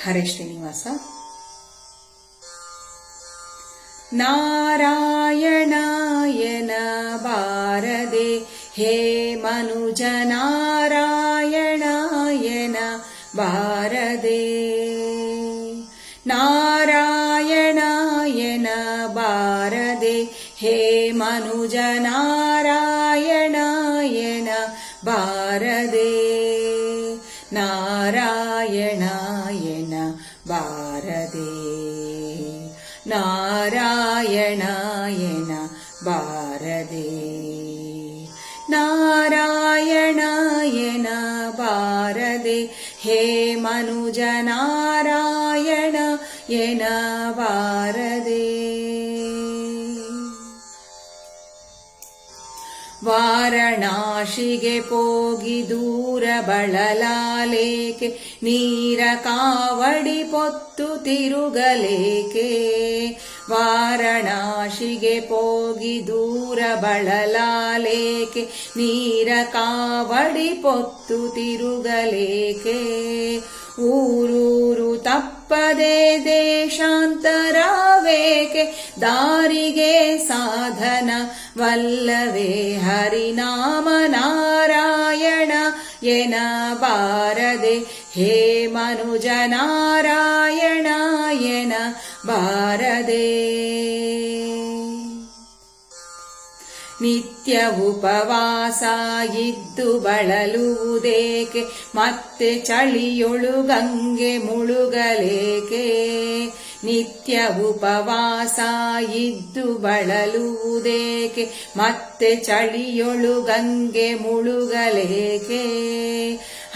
ಹರೇ ಶ್ರೀನಿವಾಸ. ನಾರಾಯಣಾಯನ ಬಾರದೆ ಹೇ ಮನುಜ, ನಾರಾಯಣಾಯನ ಬಾರದೆ. ನಾರಾಯಣಾಯನ ಬಾರದೆ ಹೇ ಮನುಜ, ನಾರಾಯಣಾಯನ ಬಾರದೆ. ನಾರಾಯಣಾಯನ ಬಾರದೆ. ನಾರಾಯಣಾಯನ ಬಾರದೆ. ನಾರಾಯಣಾಯನ ಬಾರದೆ ಹೇ ಮನುಜ, ನಾರಾಯಣಾಯನ ಬಾರದೆ. ವಾರಣಾಸಿಗೆ ಪೋಗಿ ದೂರ ಬಳಲಾಲೇಕೆ, ನೀರ ಕಾವಡಿ ಪೊತ್ತು ತಿರುಗಲೇಕೆ. ವಾರಣಾಸಿಗೆ ಪೋಗಿ ದೂರ ಬಳಲಾಲೇಕೆ, ನೀರ ಕಾವಡಿ ಪೊತ್ತು ತಿರುಗಲೇಕೆ. ಊರೂರು ತಪ್ಪದೆ ದೇಶಾಂತರವೇಕೆ, ದಾರಿಗೆ ಸಾಧನ ವಲ್ಲವೇ ಹರಿನಾಮ. ನಾರಾಯಣ ಎನ ಬಾರದೆ ಹೇ ಮನುಜ, ನಾರಾಯಣ ಎನ ಬಾರದೆ. ನಿತ್ಯ ಉಪವಾಸ ಇದ್ದು ಬಳಲುವುದೇಕೆ, ಮತ್ತೆ ಚಳಿಯೊಳು ಗಂಗೆ ಮುಳುಗಲೇಕೆ. ನಿತ್ಯ ಉಪವಾಸ ಇದ್ದು ಬಳಲುವುದೇಕೆ, ಮತ್ತೆ ಚಳಿಯೊಳು ಗಂಗೆ ಮುಳುಗಲೇಕೆ.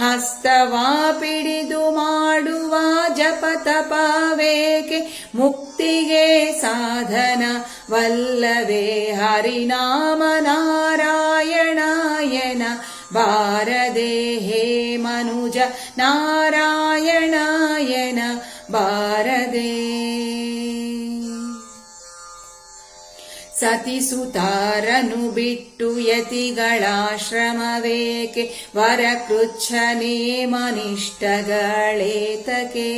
ಹಸ್ತವಾ ಪಿಡಿದು ಮಾಡುವ ಜಪತಪವೇಕೆ, ಮುಕ್ತಿಗೆ ಸಾಧನ ವಲ್ಲವೇ ಹರಿನಾಮ. ನಾರಾಯಣಾಯನ ಬಾರದೆ ಹೇ ಮನುಜ, ನಾರಾಯಣಾಯನ ಬಾರದೆ. ಸತಿಸುತಾರನು ಬಿಟ್ಟು ಯತಿಗಳಾಶ್ರಮವೇಕೆ, ವರಕೃಚ್ಛನೇ ಮನಿಷ್ಠಗಳೇತಕೆ.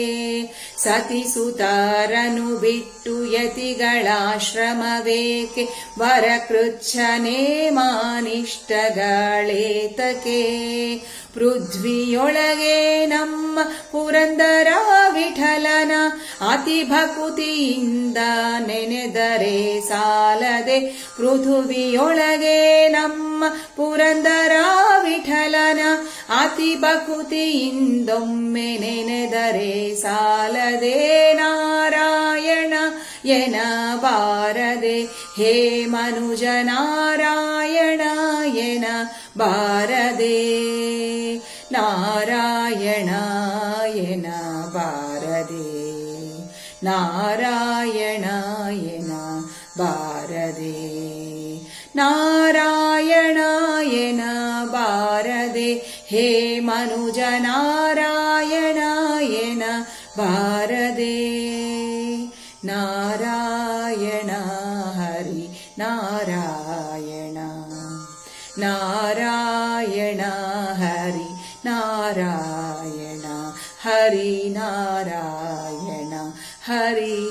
ಸತಿಸುತಾರನು ಬಿಟ್ಟು ಯತಿಗಳಾಶ್ರಮವೇಕೆ, ವರಕೃಚ್ಛನೇ ಮಾನಿಷ್ಠಗಳೇತಕೆ. ಪೃಥ್ವಿಯೊಳಗೆ ನಮ್ಮ ಪುರಂದರ ವಿಠಲನ, ಅತಿ ಭಕುತಿಯಿಂದ ನೆನೆದರೆ ಸಾಲದೆ. ಪೃಥ್ವಿಯೊಳಗೆ ನಮ್ಮ ಪುರಂದರ ವಿಠಲನ, ಅತಿ ಭಕುತಿಯಿಂದೊಮ್ಮೆ ನೆನೆದರೆ ಸಾಲದೆ. ನಾರಾಯಣ ಎನ ಬಾರದೆ ಹೇ ಮನುಜ, ನಾರಾಯಣ ಎನ ಬಾರದೆ. ನಾರಾಯಣಾಯನ ಬಾರದೆ. ನಾರಾಯಣಾಯನ ಬಾರದೆ. ನಾರಾಯಣಾಯನ ಬಾರದೆ ಹೇ ಮನುಜ, ನಾರಾಯಣಾಯನ ಬಾರದೆ. ನಾರಾಯಣ ಹರಿ ನಾರಾಯಣ, ನಾರಾಯಣ ಹರಿ ನಾರಾಯಣ, ಹರಿ ನಾರಾಯಣ ಹರಿ